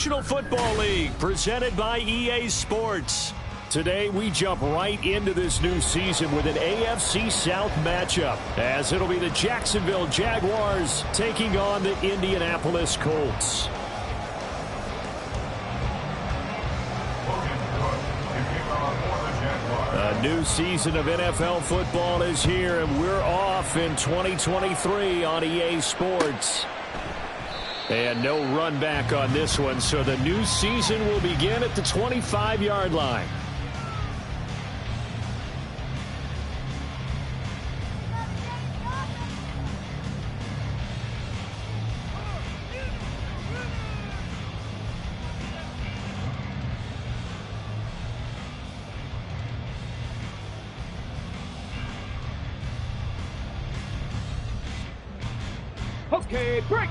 National Football League, presented by EA Sports. Today, we jump right into this new season with an AFC South matchup, as it'll be the Jacksonville Jaguars taking on the Indianapolis Colts. A new season of NFL football is here, and we're off in 2023 on EA Sports. And no run back on this one, so the new season will begin at the 25-yard line. Okay, break!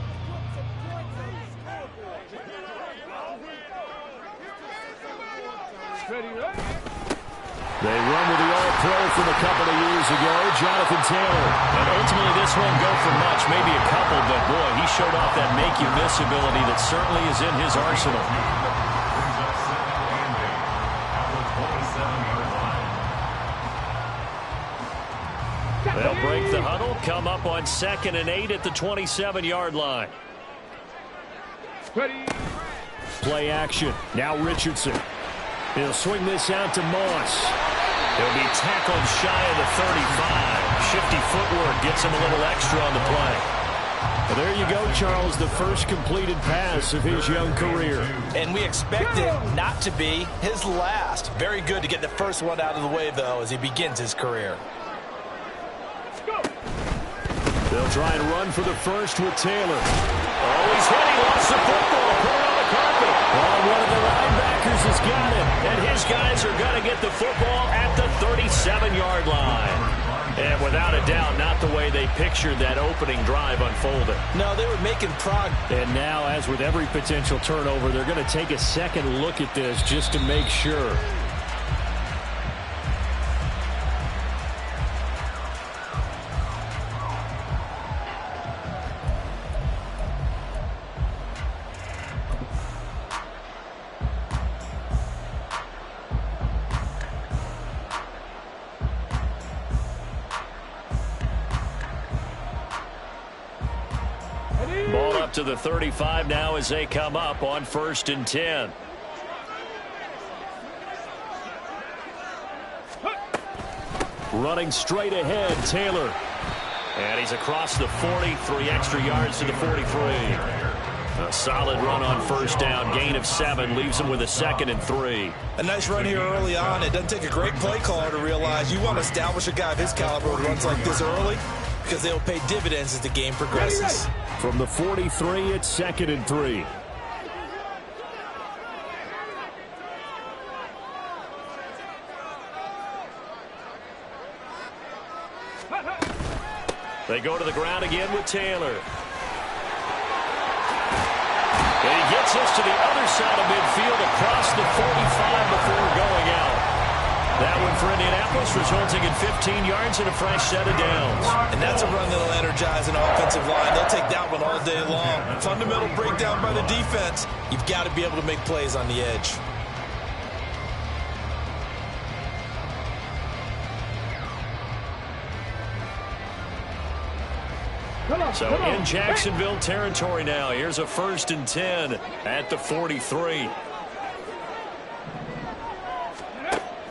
They run with the All-Pro from a couple of years ago, Jonathan Taylor. And ultimately, this won't go for much, maybe a couple, but boy, he showed off that make-you-miss ability that certainly is in his arsenal. They'll break the huddle, come up on 2nd and 8 at the 27-yard line. Ready. Play action. Now Richardson. He'll swing this out to Moss. He'll be tackled shy of the 35. Shifty footwork gets him a little extra on the play. Well, there you go, Charles, the first completed pass of his young career. And we expect it not to be his last. Very good to get the first one out of the way, though, as he begins his career. They'll try and run for the first with Taylor. Oh, he's hit. He lost the football. Put it on the carpet. Oh, one of the linebackers has got it. And his guys are going to get the football at the 37-yard line. And without a doubt, not the way they pictured that opening drive unfolding. No, they were making progress. And now, as with every potential turnover, they're going to take a second look at this just to make sure. Ball up to the 35 now as they come up on 1st and 10. Running straight ahead, Taylor. And he's across the 40, 3 extra yards to the 43. A solid run on 1st down, gain of 7, leaves him with a 2nd and 3. A nice run here early on. It doesn't take a great play caller to realize you want to establish a guy of his caliber who runs like this early, because they'll pay dividends as the game progresses. From the 43, it's 2nd and 3. They go to the ground again with Taylor. And he gets us to the other side of midfield across the 45 before going out. That one for Indianapolis, resulting in 15 yards and a fresh set of downs. And that's a run that'll energize an offensive line. They'll take that one all day long. Fundamental breakdown by the defense. You've got to be able to make plays on the edge. So in Jacksonville territory now. Here's a 1st and 10 at the 43.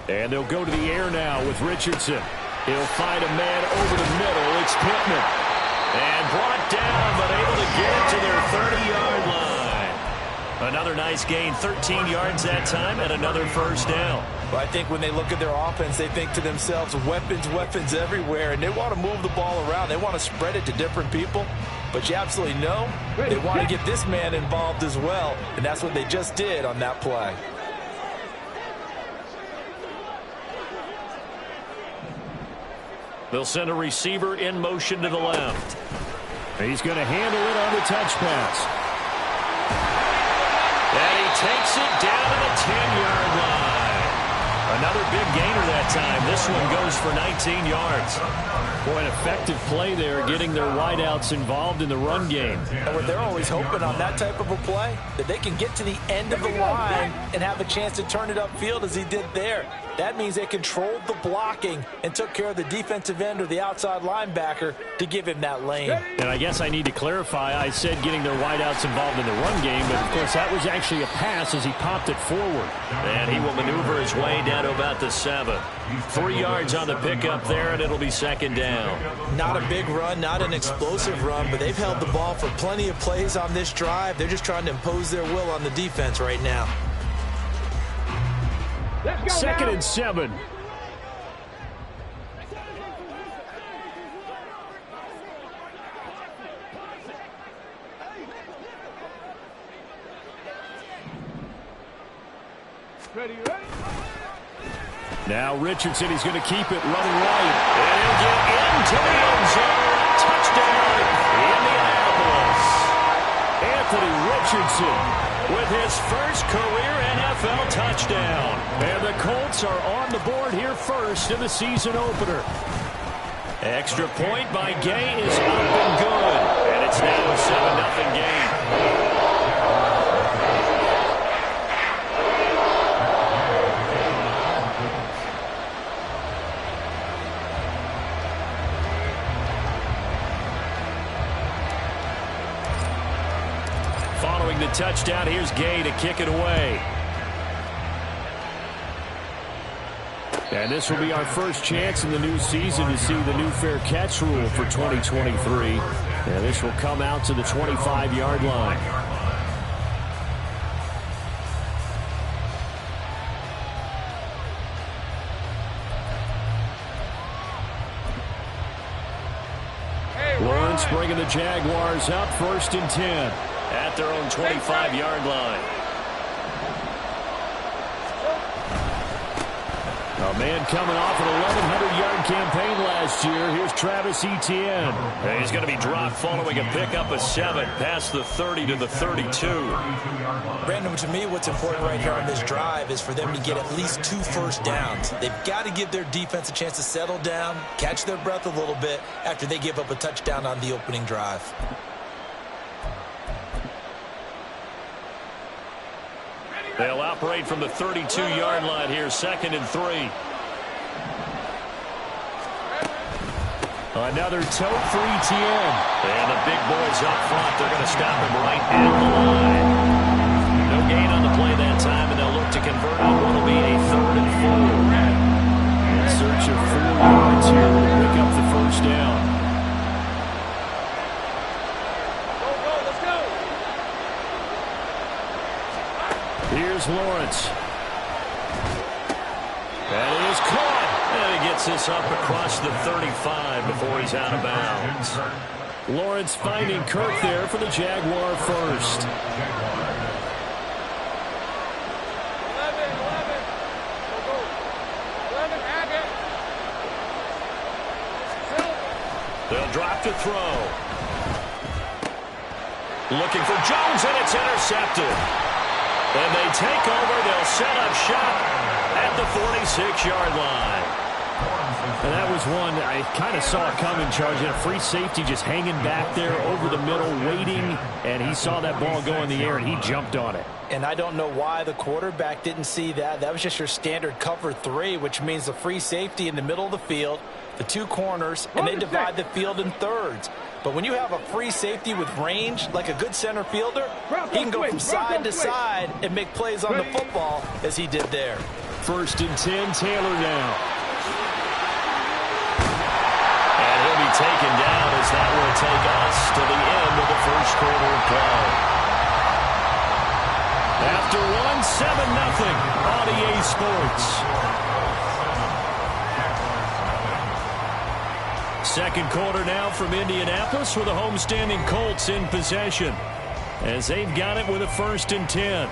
And they'll go to the air now with Richardson. He'll find a man over the middle. It's Pittman. And brought down, but able to get it to their 30-yard line. Another nice gain, 13 yards that time, and another 1st down. But I think when they look at their offense, they think to themselves, weapons everywhere, and they want to move the ball around. They want to spread it to different people. But you absolutely know they want to get this man involved as well, and that's what they just did on that play. They'll send a receiver in motion to the left. He's going to handle it on the touch pass. And he takes it down to the 10-yard line. Another big gainer that time. This one goes for 19 yards. Boy, an effective play there, getting their wideouts involved in the run game. And what they're always hoping on that type of a play, that they can get to the end of the line and have a chance to turn it upfield as he did there. That means they controlled the blocking and took care of the defensive end or the outside linebacker to give him that lane. And I guess I need to clarify, I said getting their wideouts involved in the run game, but of course that was actually a pass as he popped it forward. And he will maneuver his way down to about the 7. 3 yards on the pickup there, and it'll be second down. Not a big run, not an explosive run, but they've held the ball for plenty of plays on this drive. They're just trying to impose their will on the defense right now. Second and 7. Ready. Now Richardson, he's going to keep it running right. And he'll get into the end zone. Touchdown, Indianapolis. Anthony Richardson with his first career NFL touchdown. And the Colts are on the board here first in the season opener. Extra point by Gay is up and good. And it's now a 7-0 game. Following the touchdown, here's Gay to kick it away. And this will be our first chance in the new season to see the new fair catch rule for 2023. And this will come out to the 25-yard line. Lawrence bringing the Jaguars up, 1st and 10. At their own 25-yard line. A man coming off an 1,100-yard campaign last year. Here's Travis Etienne. And he's going to be dropped following a pickup of 7 past the 30 to the 32. Brandon, to me, what's important right here on this drive is for them to get at least 2 first downs. They've got to give their defense a chance to settle down, catch their breath a little bit after they give up a touchdown on the opening drive. They'll operate from the 32-yard line here, 2nd and 3. Another tote for Etienne. And the big boys up front, they're going to stop him right at the line. No gain on the play that time, and they'll look to convert on what will be a 3rd and 4. In search of 4 yards here to pick up the first down. Here's Lawrence. And it is caught. And he gets this up across the 35 before he's out of bounds. Lawrence finding Kirk there for the Jaguar first. They'll drop to throw. Looking for Jones, and it's intercepted. And they take over. They'll set up shop at the 46-yard line. And that was one I kind of saw it coming, charging a free safety just hanging back there over the middle, waiting, and he saw that ball go in the air, and he jumped on it. And I don't know why the quarterback didn't see that. That was just your standard cover 3, which means the free safety in the middle of the field, the 2 corners, and they divide the field in thirds. But when you have a free safety with range, like a good center fielder, he can go from side to side and make plays on the football as he did there. 1st and 10, Taylor now. And he'll be taken down as that will take us to the end of the first quarter of play. After 1, 7-0 on EA Sports. Second quarter now from Indianapolis with the homestanding Colts in possession as they've got it with a 1st and 10.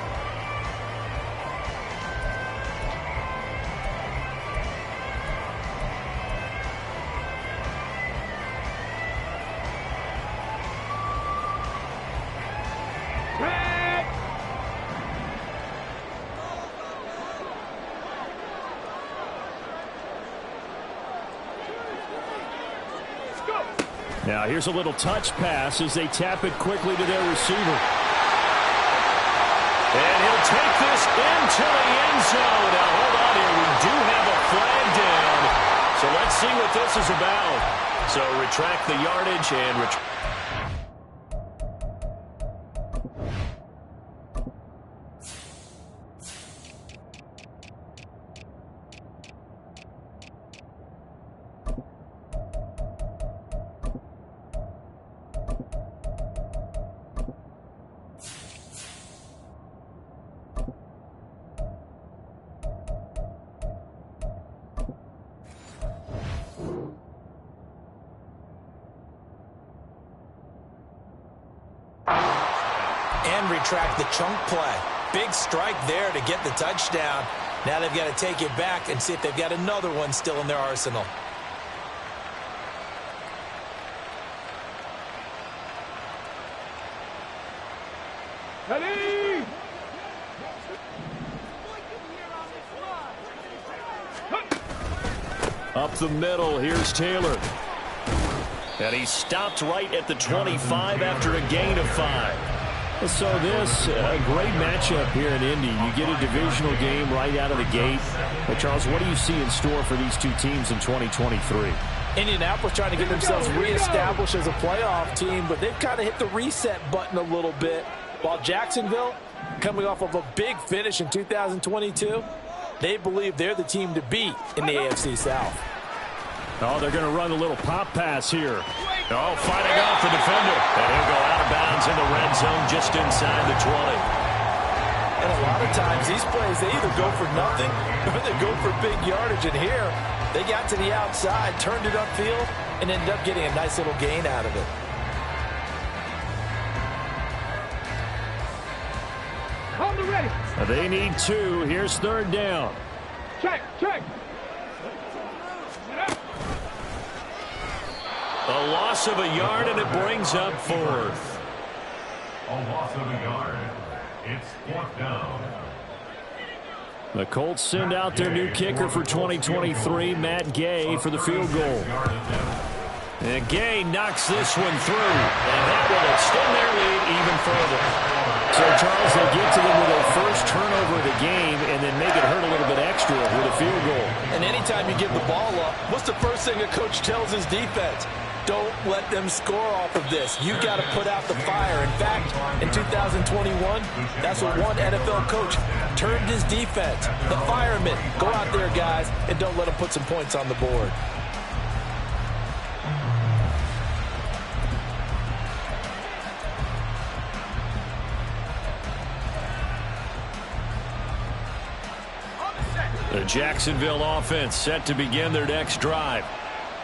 Now here's a little touch pass as they tap it quickly to their receiver. And he'll take this into the end zone. Now hold on here. We do have a flag down. So let's see what this is about. So retract the yardage and retract. And retract the chunk play. Big strike there to get the touchdown. Now they've got to take it back and see if they've got another one still in their arsenal. Ready? Up the middle, here's Taylor. And he stopped right at the 25 after a gain of 5. So this, a great matchup here in Indy. You get a divisional game right out of the gate. But Charles, what do you see in store for these two teams in 2023? Indianapolis trying to get themselves reestablished as a playoff team, but they've kind of hit the reset button a little bit. While Jacksonville, coming off of a big finish in 2022, they believe they're the team to beat in the AFC South. Oh, they're going to run a little pop pass here. Oh, fighting off the defender. And he'll go out of bounds in the red zone just inside the 20. And a lot of times, these plays, they either go for nothing or they go for big yardage. And here, they got to the outside, turned it upfield, and ended up getting a nice little gain out of it. On the ready. They need 2. Here's 3rd down. Check, check. A loss of a yard, and it brings up 4th. A loss of a yard. It's 4th down. The Colts send out their new kicker for 2023, Matt Gay, for the field goal. And Gay knocks this one through, and that will extend their lead even further. So, Charles, they get to them with their first turnover of the game and then make it hurt a little bit extra with a field goal. And anytime you give the ball up, what's the first thing a coach tells his defense? Don't let them score off of this. You got to put out the fire. In fact, in 2021, that's what one NFL coach termed his defense. The firemen. Go out there, guys, and don't let them put some points on the board. The Jacksonville offense set to begin their next drive.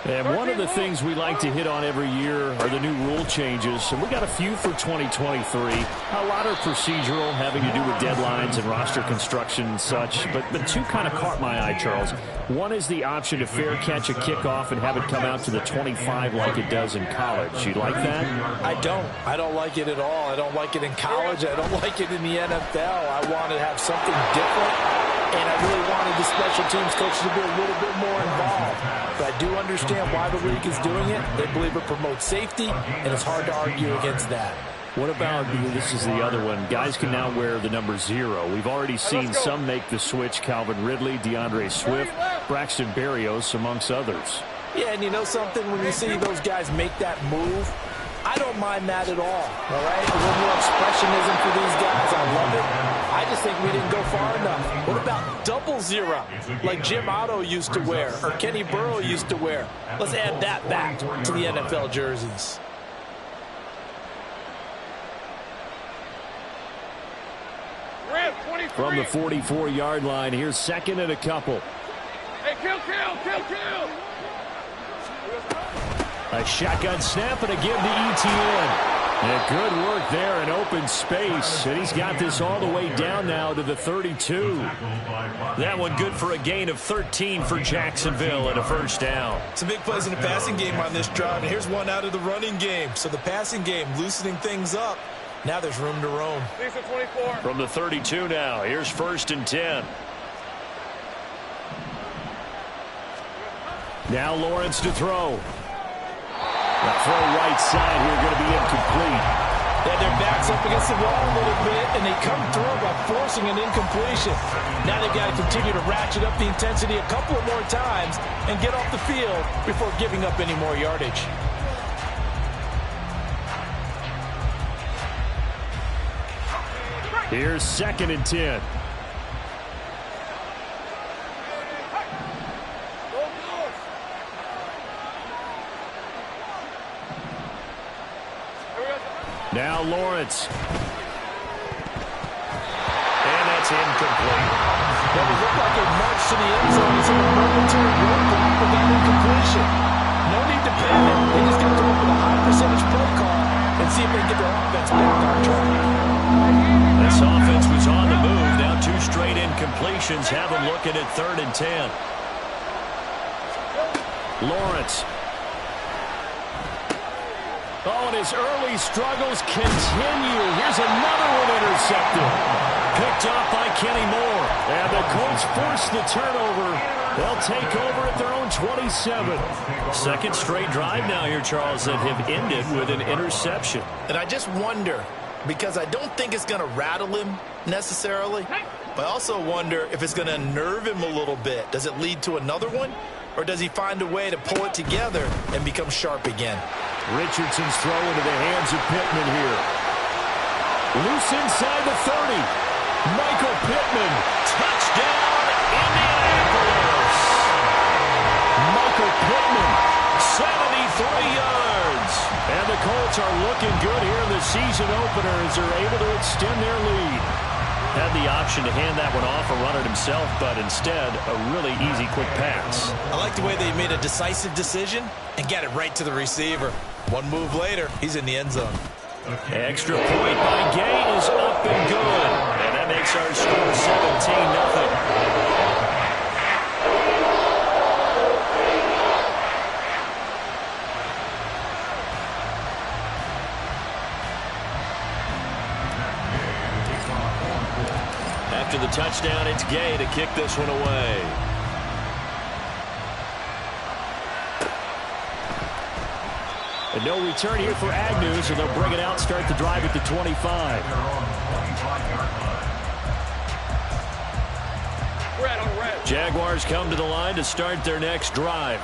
And one of the things we like to hit on every year are the new rule changes. And we got a few for 2023. A lot are procedural, having to do with deadlines and roster construction and such. But 2 kind of caught my eye, Charles. One is the option to fair catch a kickoff and have it come out to the 25 like it does in college. You like that? I don't. I don't like it at all. I don't like it in college. I don't like it in the NFL. I want to have something different. And I really wanted the special teams coach to be a little bit more involved. But I do understand why the league is doing it. They believe it promotes safety, and it's hard to argue against that. What about, this is the other one, guys can now wear the number 0. We've already seen some make the switch, Calvin Ridley, DeAndre Swift, Braxton Berrios, amongst others. Yeah, and you know something? When you see those guys make that move, I don't mind that at all right? A little more expressionism for these guys. I love it. I just think we didn't go far enough. What about double 0, like Jim Otto used to wear or Kenny Burrow used to wear? Let's add that back to the NFL jerseys. From the 44-yard line, here's 2nd and a couple. Hey, kill. A shotgun snap and a give to ETN. And good work there in open space. And he's got this all the way down now to the 32. That one good for a gain of 13 for Jacksonville and a 1st down. Some big plays in the passing game on this drive. And here's one out of the running game. So the passing game loosening things up. Now there's room to roam. From the 32 now, here's 1st and 10. Now Lawrence to throw. The throw right side here going to be incomplete. Yeah, their back's up against the wall a little bit, and they come through by forcing an incompletion. Now they've got to continue to ratchet up the intensity a couple of more times and get off the field before giving up any more yardage. Here's 2nd and 10. Now Lawrence. And that's incomplete. Well, it looked like it marched to the end zone. It's a momentary roadblock with that incompletion. No need to panic. They just got to come up with a high percentage play call and see if they can get their offense back on track. This offense was on the move. Now 2 straight incompletions have them looking at 3rd and 10. Lawrence. Oh, and his early struggles continue. Here's another one intercepted. Picked off by Kenny Moore. And the Colts force the turnover. They'll take over at their own 27. 2nd straight drive now here, Charles, that have ended with an interception. And I just wonder, because I don't think it's going to rattle him necessarily, but I also wonder if it's going to unnerve him a little bit. Does it lead to another one? Or does he find a way to pull it together and become sharp again? Richardson's throw into the hands of Pittman here. Loose inside the 30. Michael Pittman. Touchdown, Indianapolis. Michael Pittman, 73 yards. And the Colts are looking good here in the season opener as they're able to extend their lead. Had the option to hand that one off or run it himself, but instead, a really easy, quick pass. I like the way they made a decisive decision and got it right to the receiver. One move later, he's in the end zone. Extra point by Gay is up and good. And that makes our score 17-0. After the touchdown, it's Gay to kick this one away. And no return here for Agnew, so they'll bring it out, start the drive at the 25. Jaguars come to the line to start their next drive.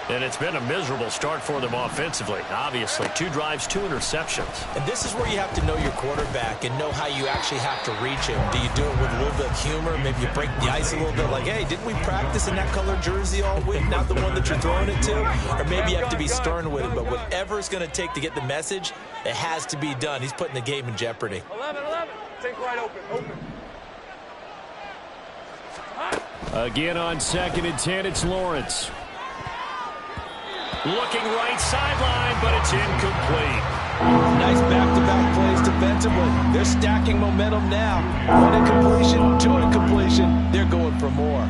And it's been a miserable start for them offensively. Obviously, 2 drives, 2 interceptions. And this is where you have to know your quarterback and know how you actually have to reach him. Do you do it with a little bit of humor? Maybe you break the ice a little bit like, hey, didn't we practice in that color jersey all week, not the one that you're throwing it to? Or maybe you have to be stern with him. But whatever it's going to take to get the message, it has to be done. He's putting the game in jeopardy. 11. Take right open. Again on 2nd and 10, it's Lawrence. Looking right sideline, but it's incomplete. Nice back-to-back plays defensively. They're stacking momentum now. 1 incompletion, 2 incompletion. They're going for more.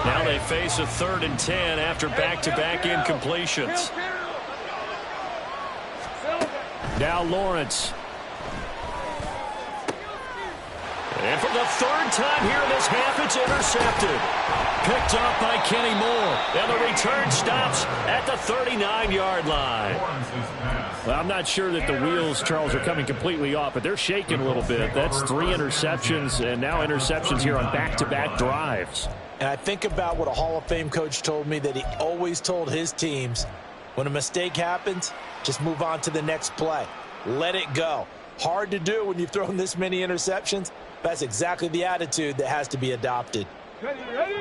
Now they face a 3rd and 10 after back-to-back incompletions. Now Lawrence. And for the 3rd time here in this half, it's intercepted. Picked off by Kenny Moore. And the return stops at the 39-yard line. Well, I'm not sure that the wheels, Charles, are coming completely off, but they're shaking a little bit. That's 3 interceptions, and now interceptions here on back-to-back drives. And I think about what a Hall of Fame coach told me that he always told his teams, when a mistake happens, just move on to the next play. Let it go. Hard to do when you've thrown this many interceptions. That's exactly the attitude that has to be adopted.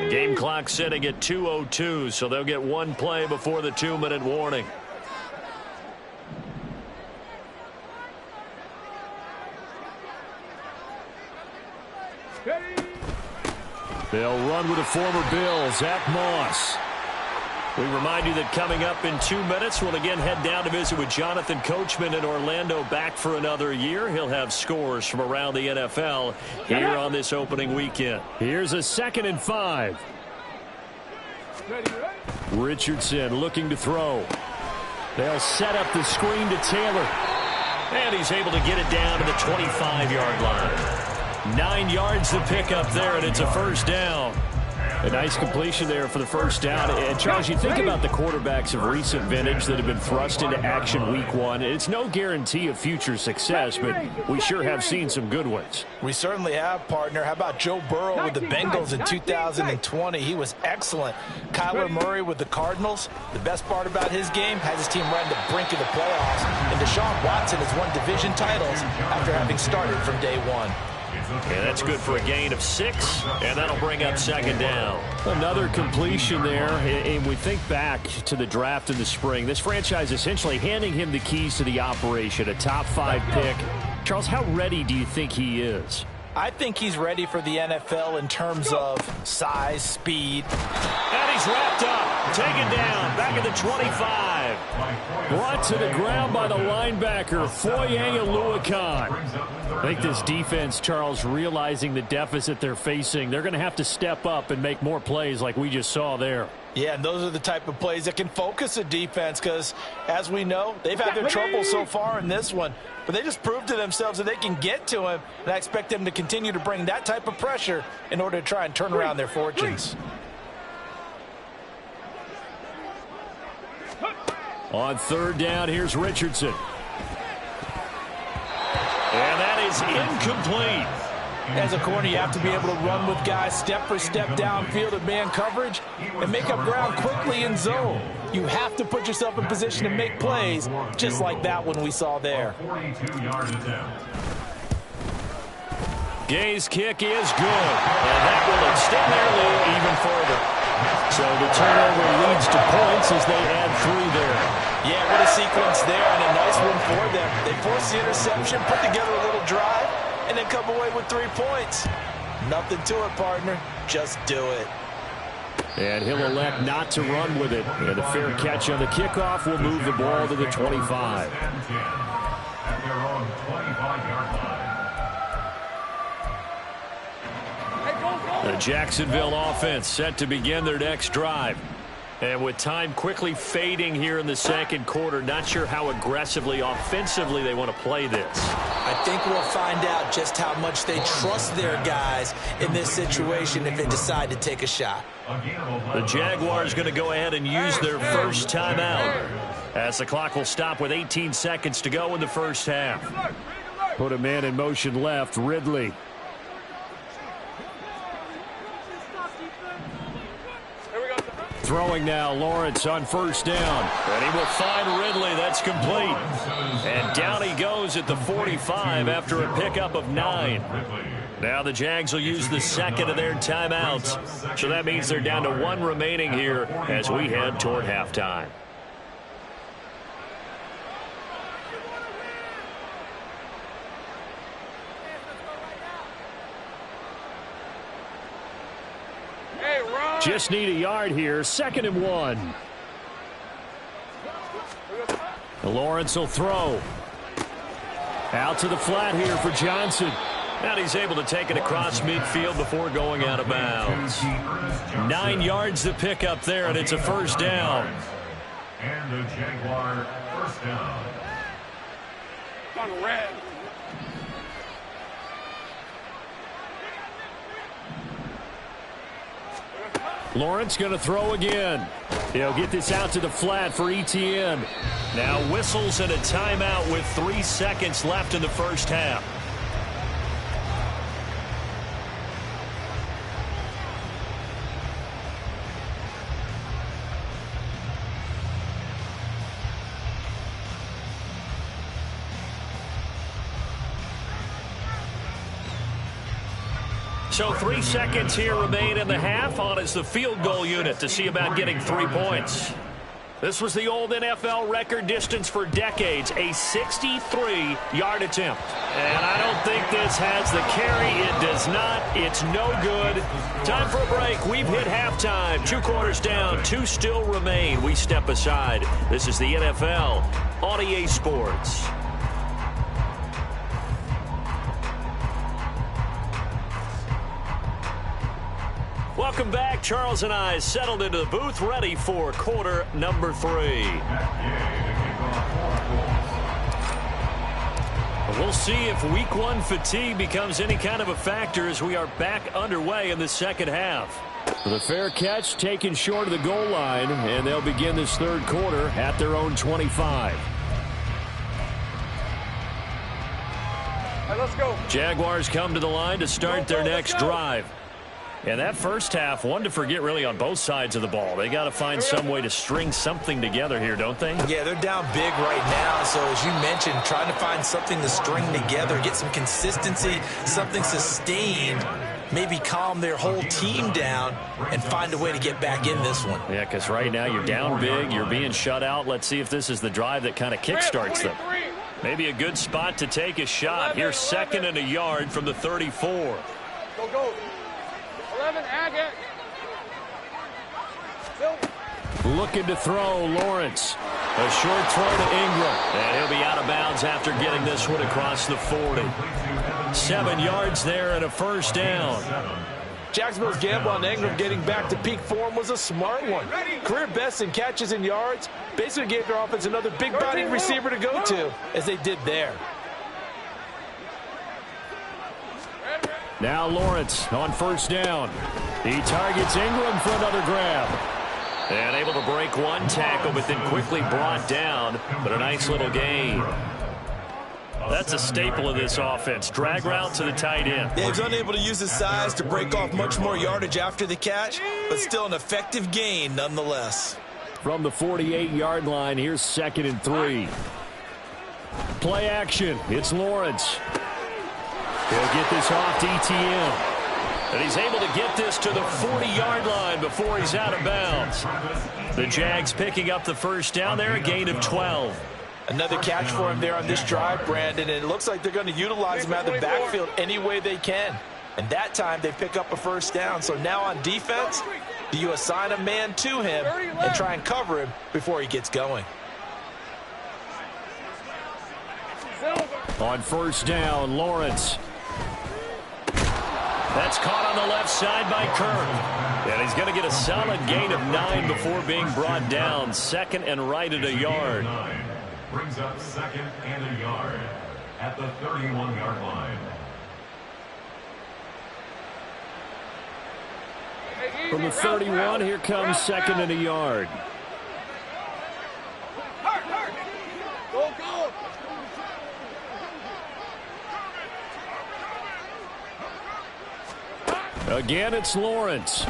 Game clock sitting at 2:02, so they'll get 1 play before the 2-minute warning. They'll run with a former Bill, Zach Moss. We remind you that coming up in 2 minutes, we'll again head down to visit with Jonathan Coachman in Orlando, back for another year. He'll have scores from around the NFL here on this opening weekend. Here's a 2nd and 5. Richardson looking to throw. They'll set up the screen to Taylor. And he's able to get it down to the 25-yard line. 9 yards to pick up there, and it's a first down. A nice completion there for the first down. And, Charles, you think about the quarterbacks of recent vintage that have been thrust into action week one. It's no guarantee of future success, but we sure have seen some good ones. We certainly have, partner. How about Joe Burrow with the Bengals in 2020? He was excellent. Kyler Murray with the Cardinals. The best part about his game, has his team right to the brink of the playoffs. And Deshaun Watson has won division titles after having started from day one. And that's good for a gain of 6, and that'll bring up second down. Another completion there, and we think back to the draft in the spring. This franchise essentially handing him the keys to the operation, a top 5 pick. Charles, how ready do you think he is? I think he's ready for the NFL in terms of size, speed. And he's wrapped up, taken down, back at the 25. Brought to the ground by the linebacker, Foye Oluokun. I think this defense, Charles, realizing the deficit they're facing, they're going to have to step up and make more plays like we just saw there. Yeah, and those are the type of plays that can focus a defense because, as we know, they've had their trouble so far in this one. But they just proved to themselves that they can get to him, and I expect them to continue to bring that type of pressure in order to try and turn around their fortunes. On third down, here's Richardson. And that is incomplete. As a corner, you have to be able to run with guys step for step downfield in man coverage and make up ground quickly in zone. You have to put yourself in position to make plays, just like that one we saw there. Gay's kick is good, and that will extend their lead even further. So the turnover leads to points as they add 3 there. Yeah, what a sequence there, and a nice one for them. They force the interception, put together a little drive, and then come away with 3 points. Nothing to it, partner. Just do it. And he'll elect not to run with it. And a fair catch on the kickoff will move the ball to the 25. At their own 25-yard line. The Jacksonville offense set to begin their next drive. And with time quickly fading here in the second quarter, not sure how aggressively, offensively they want to play this. I think we'll find out just how much they trust their guys in this situation if they decide to take a shot. The Jaguars going to go ahead and use their first timeout as the clock will stop with 18 seconds to go in the first half. Put a man in motion left, Ridley. Throwing now, Lawrence on first down. And he will find Ridley. That's complete. And down he goes at the 45 after a pickup of 9. Now the Jags will use the second of their timeouts. So that means they're down to 1 remaining here as we head toward halftime. Just need a yard here. 2nd and 1. Lawrence will throw. Out to the flat here for Johnson. And he's able to take it across midfield before going out of bounds. 9 yards to pick up there, and it's a first down. And the Jaguar first down. On red. Lawrence going to throw again. He'll get this out to the flat for Etienne. Now whistles and a timeout with 3 seconds left in the first half. So 3 seconds here remain in the half. On is the field goal unit to see about getting 3 points. This was the old NFL record distance for decades, a 63-yard attempt. And I don't think this has the carry. It does not. It's no good. Time for a break. We've hit halftime. 2 quarters down. 2 still remain. We step aside. This is the NFL on EA Sports. Welcome back. Charles and I settled into the booth, ready for quarter number 3. We'll see if week one fatigue becomes any kind of a factor as we are back underway in the second half. The fair catch taken short of the goal line, and they'll begin this third quarter at their own 25. Let's go. Jaguars come to the line to start their next drive. And that first half, one to forget really on both sides of the ball. They got to find some way to string something together here, don't they? Yeah, they're down big right now. So as you mentioned, trying to find something to string together, get some consistency, something sustained, maybe calm their whole team down and find a way to get back in this one. Yeah, because right now you're down big, you're being shut out. Let's see if this is the drive that kind of kickstarts them. Maybe a good spot to take a shot. Here's 2nd and a yard from the 34. Go, go. 11, Agate. Looking to throw, Lawrence. A short throw to Ingram. And he'll be out of bounds after getting this one across the 40. 7 yards there and a first down. Jacksonville's gamble on Ingram getting back to peak form was a smart one. Career best in catches and yards. Basically gave their offense another big-bodied receiver to go to, as they did there. Now Lawrence on first down. He targets Ingram for another grab. And able to break one tackle, but then quickly brought down. But a nice little gain. That's a staple of this offense. Drag route to the tight end. Yeah, he's unable to use his size to break off much more yardage after the catch, but still an effective gain nonetheless. From the 48-yard line, here's 2nd and 3. Play action. It's Lawrence. He'll get this off to ETN. And he's able to get this to the 40-yard line before he's out of bounds. The Jags picking up the first down there, a gain of 12. Another catch for him there on this drive, Brandon, and it looks like they're going to utilize him out of the backfield any way they can. And that time they pick up a first down. So now on defense, do you assign a man to him and try and cover him before he gets going? On first down, Lawrence. That's caught on the left side by Kirk. And he's going to get a solid gain of 9 before being brought down. 2nd and right at a yard. Brings up 2nd and a yard at the 31-yard line. From the 31, here comes 2nd and a yard. Go, go. Again, it's Lawrence.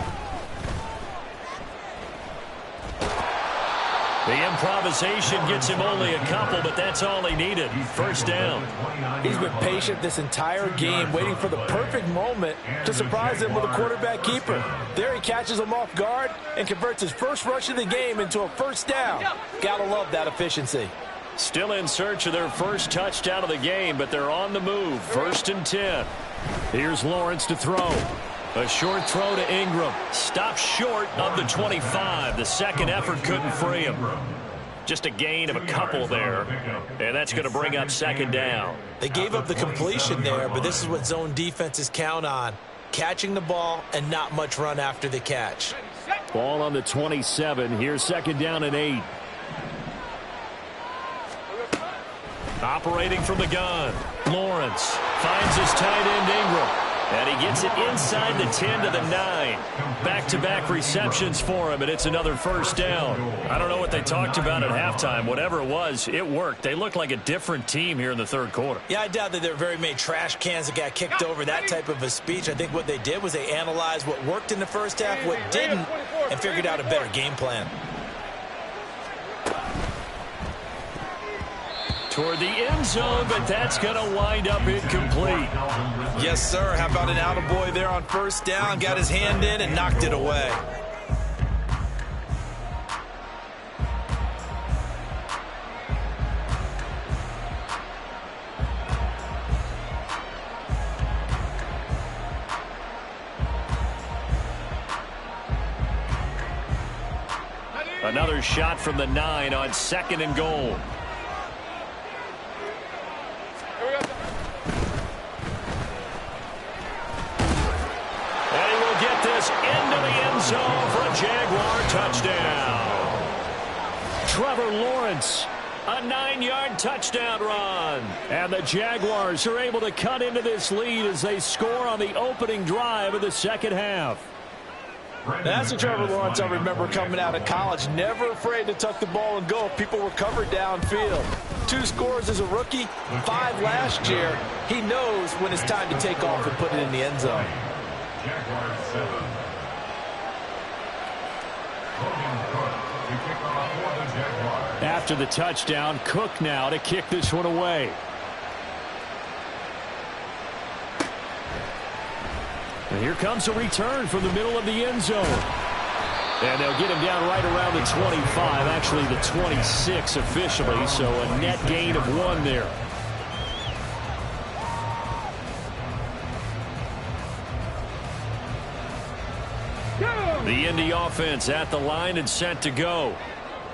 The improvisation gets him only a couple, but that's all he needed. First down. He's been patient this entire game, waiting for the perfect moment to surprise him with a quarterback keeper. There he catches him off guard and converts his first rush of the game into a first down. Gotta love that efficiency. Still in search of their first touchdown of the game, but they're on the move. 1st and 10. Here's Lawrence to throw. A short throw to Ingram. Stopped short of the 25. The second effort couldn't free him. Just a gain of a couple there. And that's going to bring up 2nd down. They gave up the completion there, but this is what zone defenses count on. Catching the ball and not much run after the catch. Ball on the 27. Here's 2nd down and 8. Operating from the gun. Lawrence finds his tight end Ingram. And he gets it inside the 10 to the 9. Back-to-back receptions for him, and it's another first down. I don't know what they talked about at halftime. Whatever it was, it worked. They look like a different team here in the third quarter. Yeah, I doubt that there were very many trash cans that got kicked over, that type of a speech. I think what they did was they analyzed what worked in the first half, what didn't, and figured out a better game plan. Toward the end zone, but that's going to wind up incomplete. Yes, sir. How about an attaboy there on first down? Got his hand in and knocked it away. Another shot from the 9 on 2nd and goal. Into the end zone for a Jaguar touchdown. Trevor Lawrence A 9-yard touchdown run. And the Jaguars are able to cut into this lead as they score on the opening drive of the second half. That's the Trevor Lawrence I remember coming out of college. Never afraid to tuck the ball and go if people were covered downfield. 2 scores as a rookie, 5 last year. He knows when it's time to take off and put it in the end zone. Jaguars 7. Logan Cook to kick off for the Jaguars. After the touchdown, Cook now to kick this one away. And here comes a return from the middle of the end zone. And they'll get him down right around the 25, actually the 26 officially, so a net gain of 1 there. The Indy offense at the line and set to go.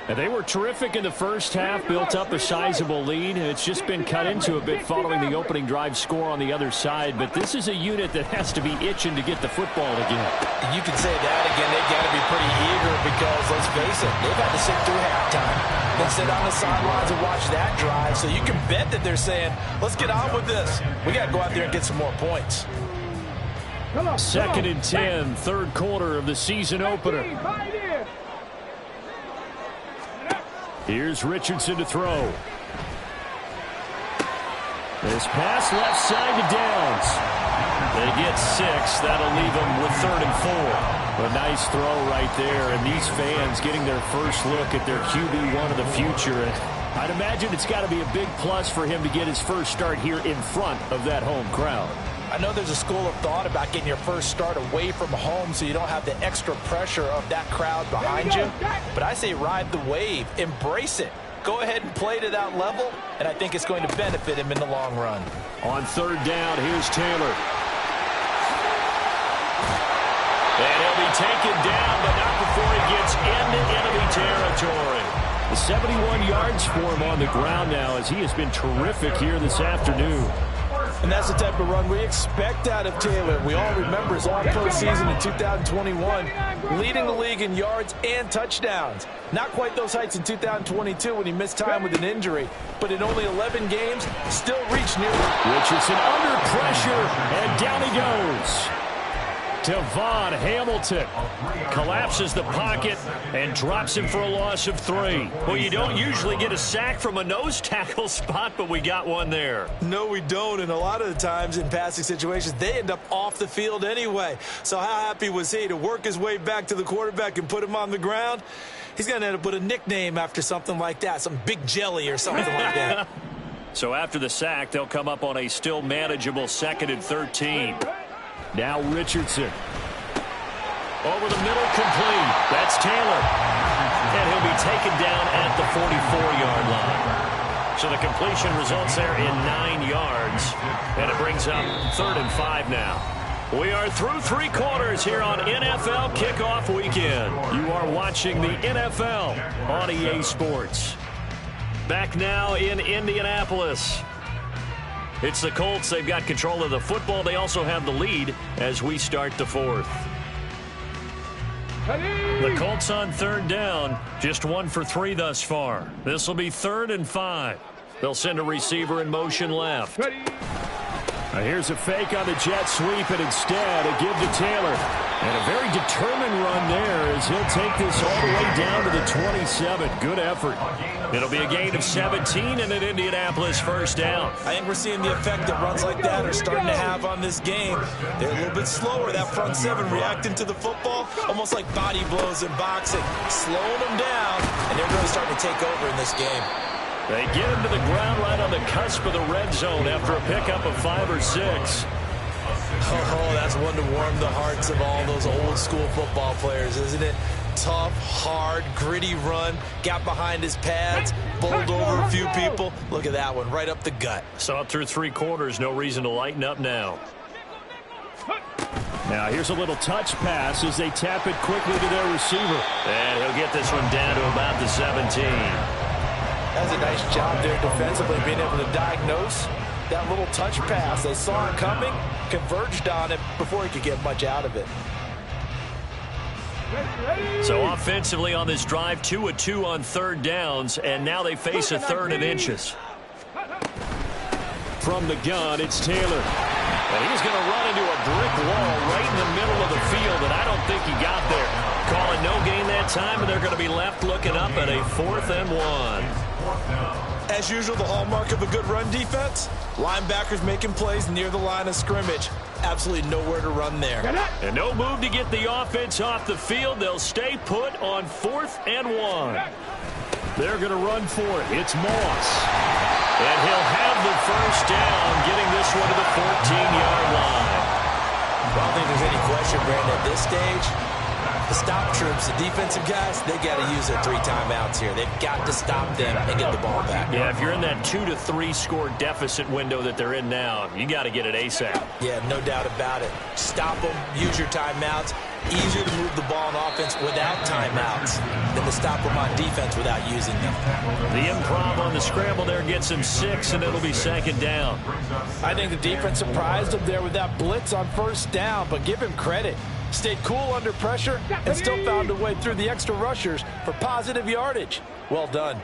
And they were terrific in the first half, built up a sizable lead. It's just been cut into a bit following the opening drive score on the other side. But this is a unit that has to be itching to get the football again. You can say that again. They've got to be pretty eager because, let's face it, they've had to sit through halftime. Then sit on the sidelines and watch that drive. So you can bet that they're saying, let's get on with this. We got to go out there and get some more points. 2nd and 10, third quarter of the season opener. Here's Richardson to throw. This pass left side to Downs. They get 6. That'll leave them with 3rd and 4. A nice throw right there. And these fans getting their first look at their QB1 of the future. And I'd imagine it's got to be a big plus for him to get his first start here in front of that home crowd. I know there's a school of thought about getting your first start away from home so you don't have the extra pressure of that crowd behind you. But I say ride the wave. Embrace it. Go ahead and play to that level, and I think it's going to benefit him in the long run. On 3rd down, here's Taylor. And he'll be taken down, but not before he gets into enemy territory. The 71 yards for him on the ground now as he has been terrific here this afternoon. And that's the type of run we expect out of Taylor. We all remember his all-pro season in 2021, leading the league in yards and touchdowns. Not quite those heights in 2022 when he missed time with an injury, but in only 11 games, still reached near. Richardson under pressure, and down he goes. Devon Hamilton collapses the pocket and drops him for a loss of 3. Well, you don't usually get a sack from a nose tackle spot, but we got one there. No, we don't, and a lot of the times in passing situations, they end up off the field anyway. So how happy was he to work his way back to the quarterback and put him on the ground? He's going to end up with a nickname after something like that, some Big Jelly or something like that. So after the sack, they'll come up on a still manageable 2nd and 13. Now Richardson. Over the middle, complete. That's Taylor. And he'll be taken down at the 44-yard line. So the completion results there in 9 yards. And it brings up 3rd and 5 now. We are through 3 quarters here on NFL Kickoff Weekend. You are watching the NFL on EA Sports. Back now in Indianapolis. It's the Colts. They've got control of the football. They also have the lead as we start the 4th. The Colts on 3rd down. Just 1 for 3 thus far. This will be 3rd and 5. They'll send a receiver in motion left. Now here's a fake on the jet sweep, and instead a give to Taylor. And a very determined run there as he'll take this all the way down to the 27. Good effort. It'll be a gain of 17 and an Indianapolis first down. I think we're seeing the effect that runs like that are starting to have on this game. They're a little bit slower, that front 7 reacting to the football, almost like body blows in boxing, slowing them down, and they're really starting to take over in this game. They get him to the ground right on the cusp of the red zone after a pickup of 5 or 6. Oh, that's one to warm the hearts of all those old school football players, isn't it? Tough, hard, gritty run, got behind his pads, bowled over a few people. Look at that one, right up the gut. Saw it through 3 quarters, no reason to lighten up now. Now here's a little touch pass as they tap it quickly to their receiver. And he'll get this one down to about the 17. That's a nice job there defensively, being able to diagnose that little touch pass. They saw it coming, converged on it before he could get much out of it. So offensively on this drive, 2 of 2 on third downs, and now they face a third and inches. From the gun, it's Taylor. And he's going to run into a brick wall right in the middle of the field, and I don't think he got there. Calling no gain that time, and they're going to be left looking up at a 4th and 1. As usual, the hallmark of a good run defense, linebackers making plays near the line of scrimmage. Absolutely nowhere to run there. And no move to get the offense off the field. They'll stay put on 4th and 1. They're going to run for it. It's Moss. And he'll have the first down, getting this one to the 14-yard line. I don't think there's any question, Brandon, at this stage. The stop troops, the defensive guys, they got to use their 3 timeouts here. They've got to stop them and get the ball back. Yeah, if you're in that 2 to 3 score deficit window that they're in now, you got to get it ASAP. Yeah, no doubt about it. Stop them, use your timeouts. Easier to move the ball on offense without timeouts than to stop them on defense without using them. The improv on the scramble there gets him 6, and it'll be 2nd down. I think the defense surprised him there with that blitz on 1st down, but give him credit. Stayed cool under pressure and still found a way through the extra rushers for positive yardage. Well done.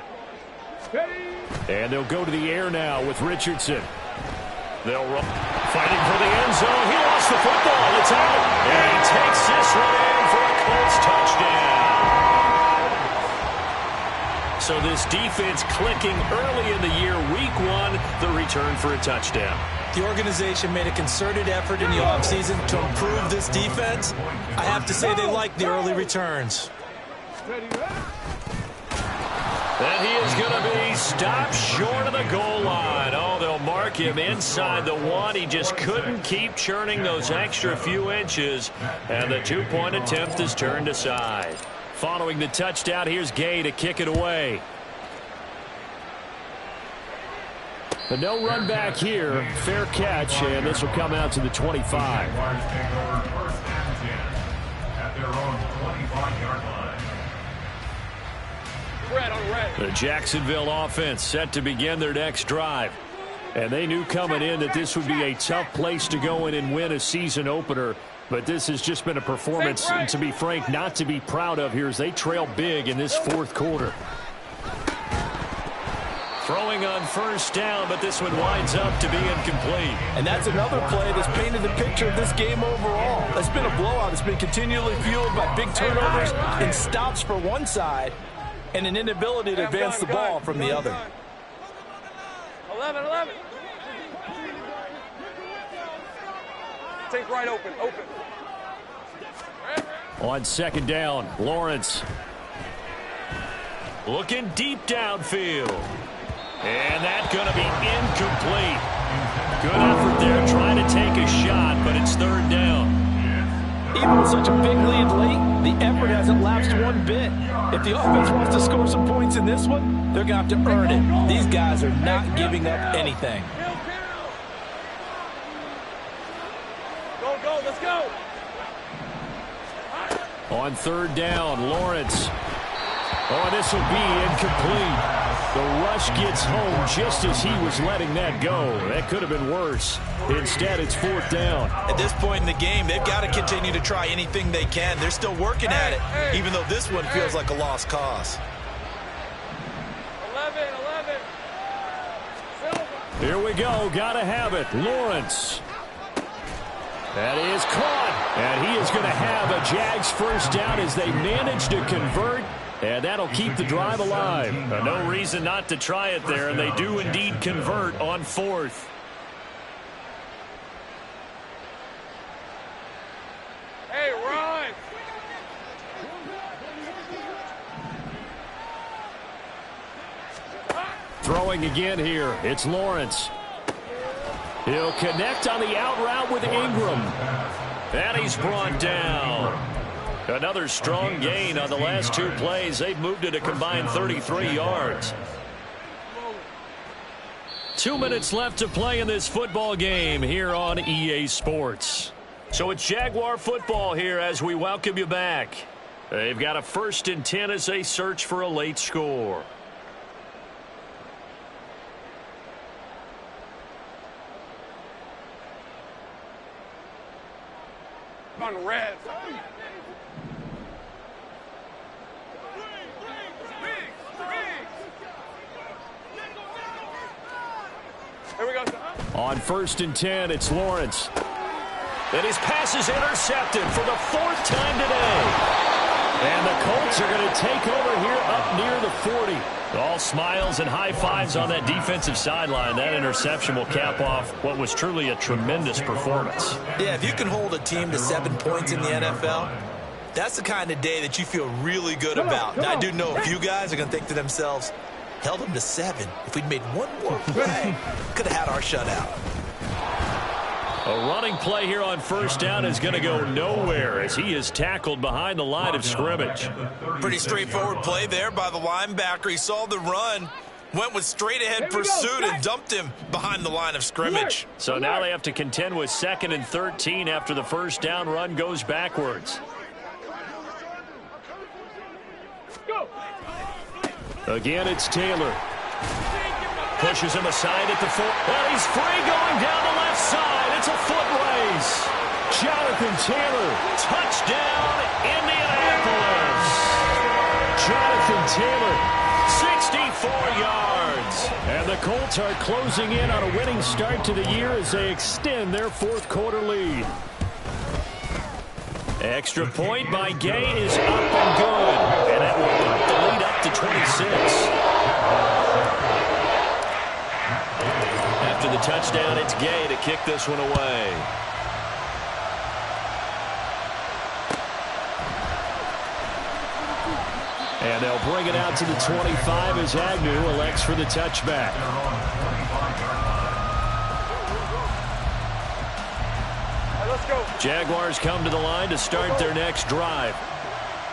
And they'll go to the air now with Richardson. They'll run. Fighting for the end zone. He lost the football. It's out. And he takes this one in for a Colts touchdown. So this defense clicking early in the year. Week 1, the return for a touchdown. The organization made a concerted effort in the offseason to improve this defense. I have to say they like the early returns. And he is going to be stopped short of the goal line. Oh, they'll mark him inside the 1. He just couldn't keep churning those extra few inches. And the 2-point attempt is turned aside. Following the touchdown, here's Gay to kick it away. But no run back here. Fair catch, and this will come out to the 25. The Jacksonville offense set to begin their next drive. And they knew coming in that this would be a tough place to go in and win a season opener. But this has just been a performance, and to be frank, not to be proud of here as they trail big in this 4th quarter. Throwing on 1st down, but this one winds up to be incomplete. And that's another play that's painted the picture of this game overall. It's been a blowout. It's been continually fueled by big turnovers and stops for one side and an inability to advance the ball from the other. 11. Take right open. On 2nd down, Lawrence. Looking deep downfield. And that's going to be incomplete. Good effort there trying to take a shot, but it's 3rd down. Even with such a big lead late, the effort hasn't lapsed one bit. If the offense wants to score some points in this one, they're going to have to earn it. These guys are not giving up anything. Go, let's go. On 3rd down, Lawrence. Oh, this will be incomplete. The rush gets home just as he was letting that go. That could have been worse. Instead, it's 4th down. At this point in the game, they've got to continue to try anything they can. They're still working at it, even though this one feels like a lost cause. 11. Here we go. Got to have it. Lawrence. That is caught. And he is going to have a Jags 1st down as they manage to convert. And that'll keep the drive alive. No reason not to try it there, and they do indeed convert on 4th. Hey, run! Throwing again here. It's Lawrence. He'll connect on the out route with Ingram. And he's brought down. Another strong gain on the last 2 plays. They've moved it a combined 33 yards. 2 minutes left to play in this football game here on EA Sports. So it's Jaguar football here as we welcome you back. They've got a 1st and 10 as they search for a late score. On red. On 1st and 10, it's Lawrence. And his pass is intercepted for the 4th time today. And the Colts are going to take over here up near the 40. All smiles and high fives on that defensive sideline. That interception will cap off what was truly a tremendous performance. Yeah, if you can hold a team to 7 points in the NFL, that's the kind of day that you feel really good about. Now, I do know a few guys are going to think to themselves, held them to 7. If we'd made one more play, could have had our shutout. A running play here on 1st down is going to go nowhere as he is tackled behind the line of scrimmage. Pretty straightforward play there by the linebacker. He saw the run, went with straight-ahead pursuit, and dumped him behind the line of scrimmage. So now they have to contend with 2nd and 13 after the 1st down run goes backwards. Again, it's Taylor. Pushes him aside at the foot. And he's free going down the left side. It's a foot race. Jonathan Taylor, touchdown, Indianapolis. Jonathan Taylor, 64 yards. And the Colts are closing in on a winning start to the year as they extend their 4th quarter lead. Extra point by Gay is up and good. And that will put the lead up to 26. After the touchdown, it's Gay to kick this one away. And they'll bring it out to the 25 as Agnew elects for the touchback. Let's go. Jaguars come to the line to start their next drive.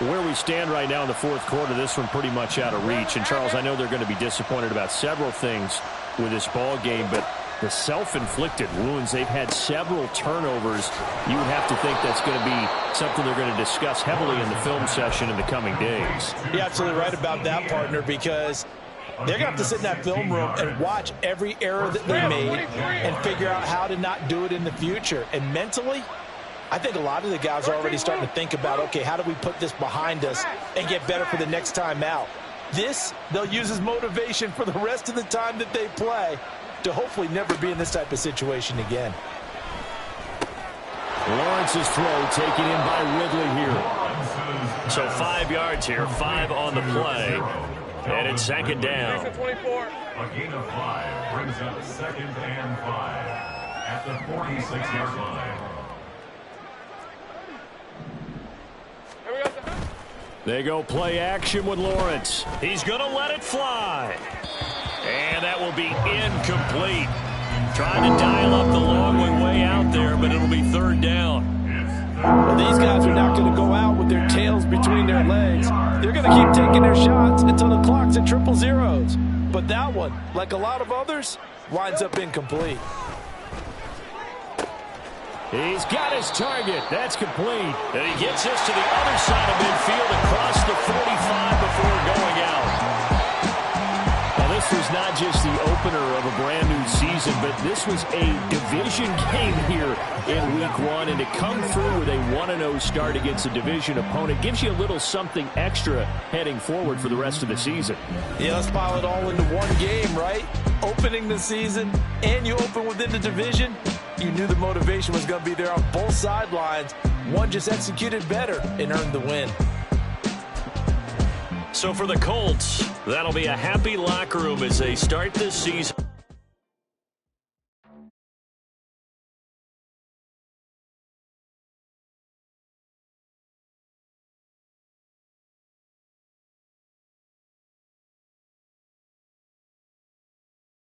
Where we stand right now in the 4th quarter, this one pretty much out of reach. And, Charles, I know they're going to be disappointed about several things with this ball game, but the self-inflicted wounds, they've had several turnovers. You would have to think that's going to be something they're going to discuss heavily in the film session in the coming days. You're absolutely right about that, partner, because they're going to have to sit in that film room and watch every error that they made and figure out how to not do it in the future. And mentally, I think a lot of the guys are already starting to think about, okay, how do we put this behind us and get better for the next time out? This, they'll use as motivation for the rest of the time that they play to hopefully never be in this type of situation again. Lawrence's throw taken in by Ridley here. So 5 yards here, 5 on the play. And it's 2nd down. A gain of 5 brings up 2nd and 5 at the 46-yard line. They go play action with Lawrence. He's going to let it fly. And that will be incomplete. Trying to dial up the long way out there, but it'll be 3rd down. Well, these guys are not going to go out with their tails between their legs. They're going to keep taking their shots until the clock's at 000. But that one, like a lot of others, winds up incomplete. He's got his target. That's complete. And he gets this to the other side of midfield across the 45 before going out. Now, this was not just the opener of a brand new season, but this was a division game here in Week 1. And to come through with a 1-0 start against a division opponent gives you a little something extra heading forward for the rest of the season. Yeah, let's pile it all into one game, right? Opening the season, and you open within the division. You knew the motivation was going to be there on both sidelines. One just executed better and earned the win. So for the Colts, that'll be a happy locker room as they start this season.